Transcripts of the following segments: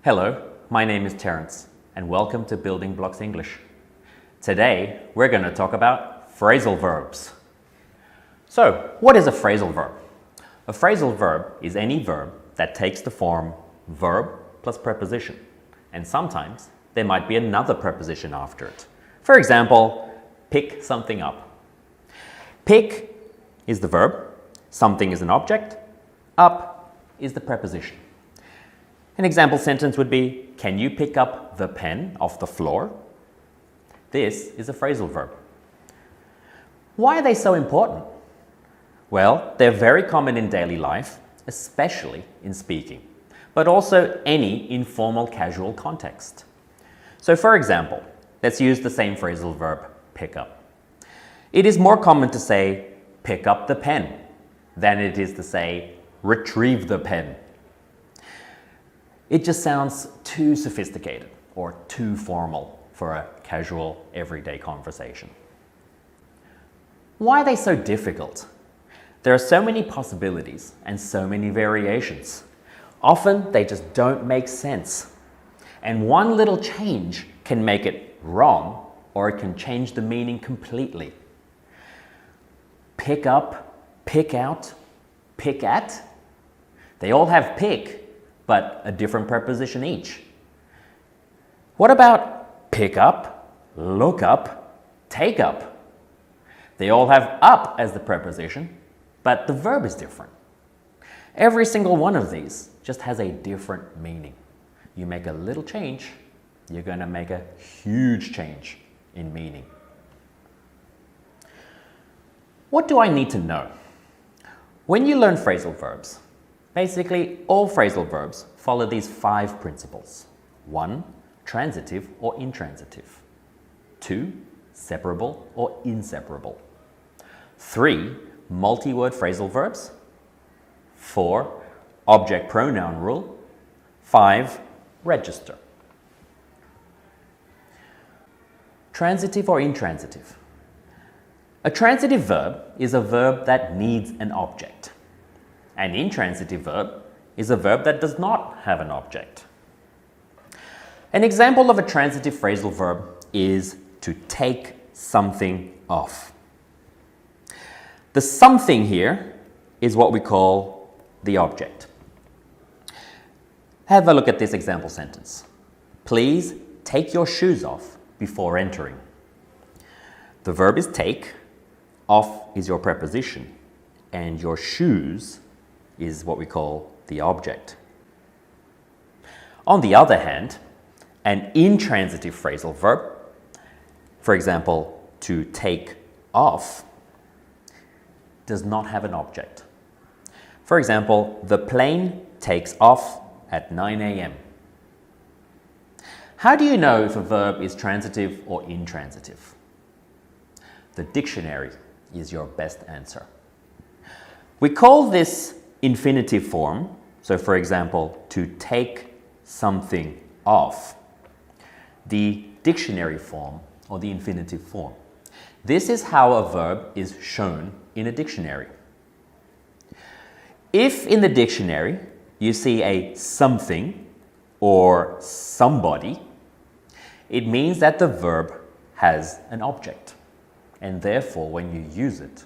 Hello, my name is Terence, and welcome to Building Blocks English. Today, we're going to talk about phrasal verbs. So, what is a phrasal verb? A phrasal verb is any verb that takes the form verb plus preposition, and sometimes there might be another preposition after it. For example, pick something up. Pick is the verb, something is an object, up is the preposition. An example sentence would be, can you pick up the pen off the floor? This is a phrasal verb. Why are they so important? Well, they're very common in daily life, especially in speaking, but also any informal casual context. So for example, let's use the same phrasal verb, pick up. It is more common to say, pick up the pen, than it is to say, retrieve the pen. It just sounds too sophisticated or too formal for a casual, everyday conversation. Why are they so difficult? There are so many possibilities and so many variations. Often they just don't make sense. And one little change can make it wrong, or it can change the meaning completely. Pick up, pick out, pick at. They all have pick, but a different preposition each. What about pick up, look up, take up? They all have up as the preposition, but the verb is different. Every single one of these just has a different meaning. You make a little change, you're going to make a huge change in meaning. What do I need to know? When you learn phrasal verbs, basically, all phrasal verbs follow these 5 principles. 1, transitive or intransitive. 2, separable or inseparable. 3, multi-word phrasal verbs. 4, object pronoun rule. 5, register. Transitive or intransitive. A transitive verb is a verb that needs an object. An intransitive verb is a verb that does not have an object. An example of a transitive phrasal verb is to take something off. The something here is what we call the object. Have a look at this example sentence. Please take your shoes off before entering. The verb is take, off is your preposition, and your shoes is what we call the object. On the other hand, an intransitive phrasal verb, for example, to take off, does not have an object. For example, the plane takes off at 9 a.m. How do you know if a verb is transitive or intransitive? The dictionary is your best answer. We call this infinitive form, so for example, to take something off, the dictionary form or the infinitive form. This is how a verb is shown in a dictionary. If in the dictionary you see a something or somebody, it means that the verb has an object, and therefore when you use it,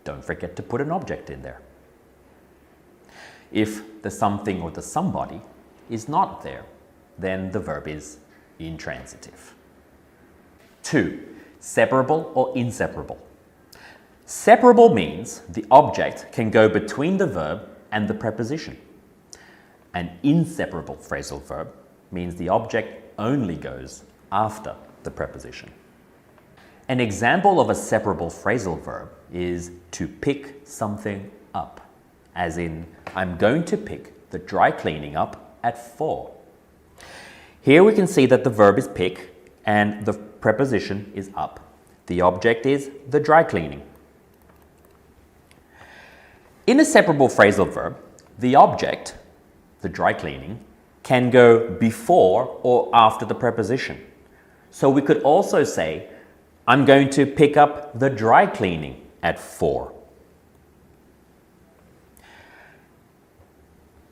don't forget to put an object in there. If the something or the somebody is not there, then the verb is intransitive. 2, separable or inseparable. Separable means the object can go between the verb and the preposition. An inseparable phrasal verb means the object only goes after the preposition. An example of a separable phrasal verb is to pick something up, as in, I'm going to pick the dry cleaning up at 4. Here we can see that the verb is pick and the preposition is up. The object is the dry cleaning. In a separable phrasal verb, the object, the dry cleaning, can go before or after the preposition. So we could also say, I'm going to pick up the dry cleaning at 4.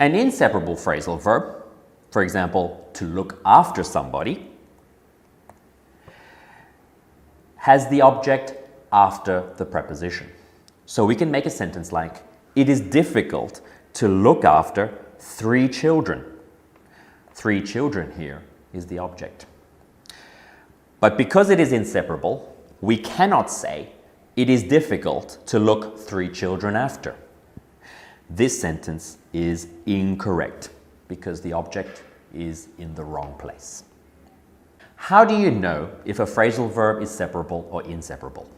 An inseparable phrasal verb For example, to look after somebody has the object after the preposition. So we can make a sentence like, it is difficult to look after 3 children. 3 children here is the object. But because it is inseparable, we cannot say, it is difficult to look 3 children after. This sentence is incorrect because the object is in the wrong place. How do you know if a phrasal verb is separable or inseparable?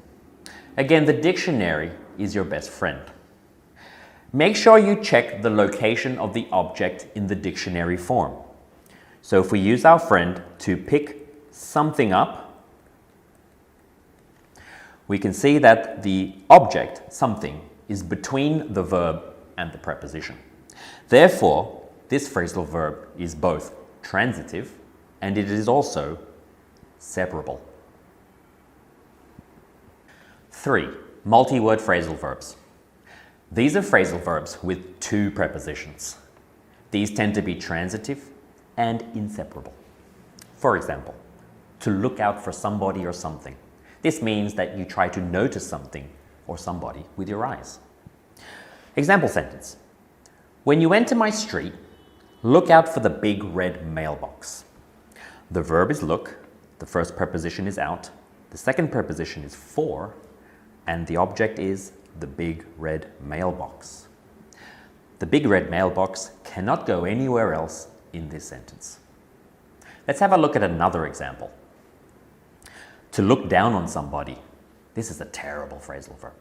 Again, the dictionary is your best friend. Make sure you check the location of the object in the dictionary form. So if we use our friend to pick something up, we can see that the object, something, is between the verb and the preposition. Therefore, this phrasal verb is both transitive and it is also separable. 3. Multi-word phrasal verbs. These are phrasal verbs with 2 prepositions. These tend to be transitive and inseparable. For example, to look out for somebody or something. This means that you try to notice something or somebody with your eyes. Example sentence. When you enter my street, look out for the big red mailbox. The verb is look, the first preposition is out, the second preposition is for, and the object is the big red mailbox. The big red mailbox cannot go anywhere else in this sentence. Let's have a look at another example. To look down on somebody. This is a terrible phrasal verb.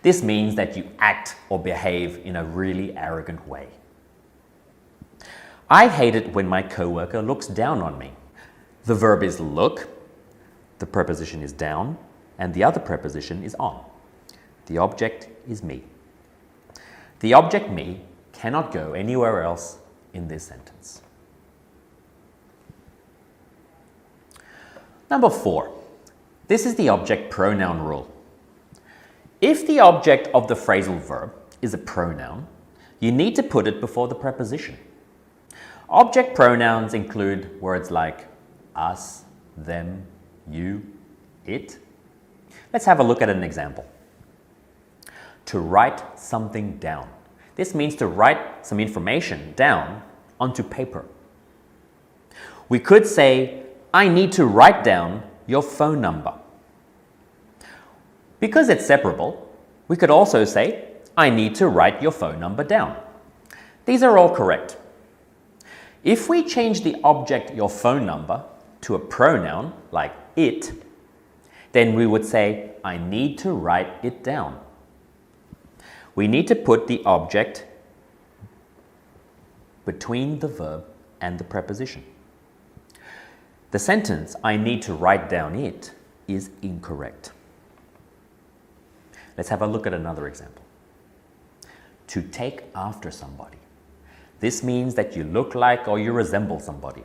This means that you act or behave in a really arrogant way. I hate it when my coworker looks down on me. The verb is look, the preposition is down, and the other preposition is on. The object is me. The object me cannot go anywhere else in this sentence. Number 4. This is the object pronoun rule. If the object of the phrasal verb is a pronoun, you need to put it before the preposition. Object pronouns include words like us, them, you, it. Let's have a look at an example. To write something down. This means to write some information down onto paper. We could say, I need to write down your phone number. Because it's separable, we could also say, I need to write your phone number down. These are all correct. If we change the object your phone number to a pronoun like it, then we would say, I need to write it down. We need to put the object between the verb and the preposition. The sentence, I need to write down it, is incorrect. Let's have a look at another example. To take after somebody. This means that you look like or you resemble somebody.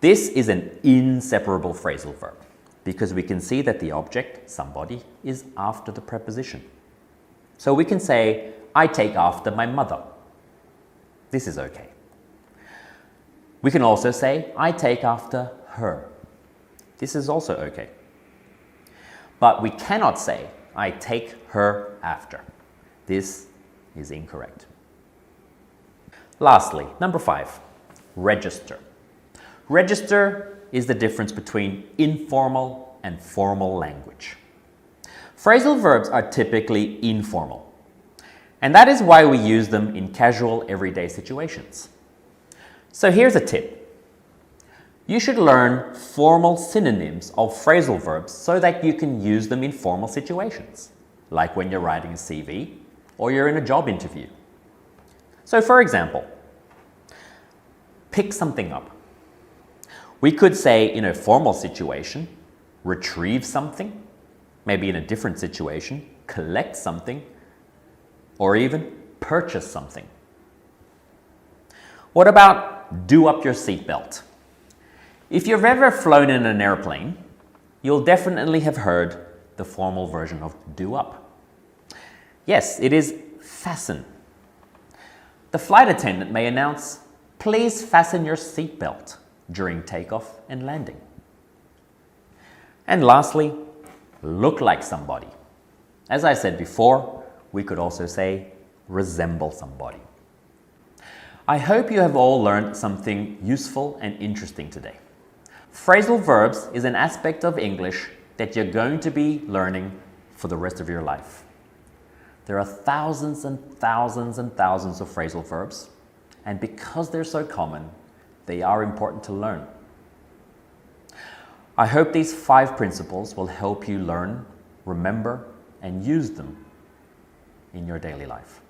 This is an inseparable phrasal verb because we can see that the object, somebody, is after the preposition. So we can say, I take after my mother. This is okay. We can also say, I take after her. This is also okay. But we cannot say, I take her after. This is incorrect. Lastly, number 5, register. Register is the difference between informal and formal language. Phrasal verbs are typically informal, and that is why we use them in casual everyday situations. So here's a tip. You should learn formal synonyms of phrasal verbs so that you can use them in formal situations, like when you're writing a CV or you're in a job interview. So for example, pick something up. We could say in a formal situation, retrieve something, maybe in a different situation, collect something, or even purchase something. What about do up your seatbelt? If you've ever flown in an airplane, you'll definitely have heard the formal version of do up. Yes, it is fasten. The flight attendant may announce, Please fasten your seatbelt during takeoff and landing. And lastly, look like somebody. As I said before, we could also say resemble somebody. I hope you have all learned something useful and interesting today. Phrasal verbs is an aspect of English that you're going to be learning for the rest of your life. There are thousands and thousands and thousands of phrasal verbs, and because they're so common, they are important to learn. I hope these 5 principles will help you learn, remember, and use them in your daily life.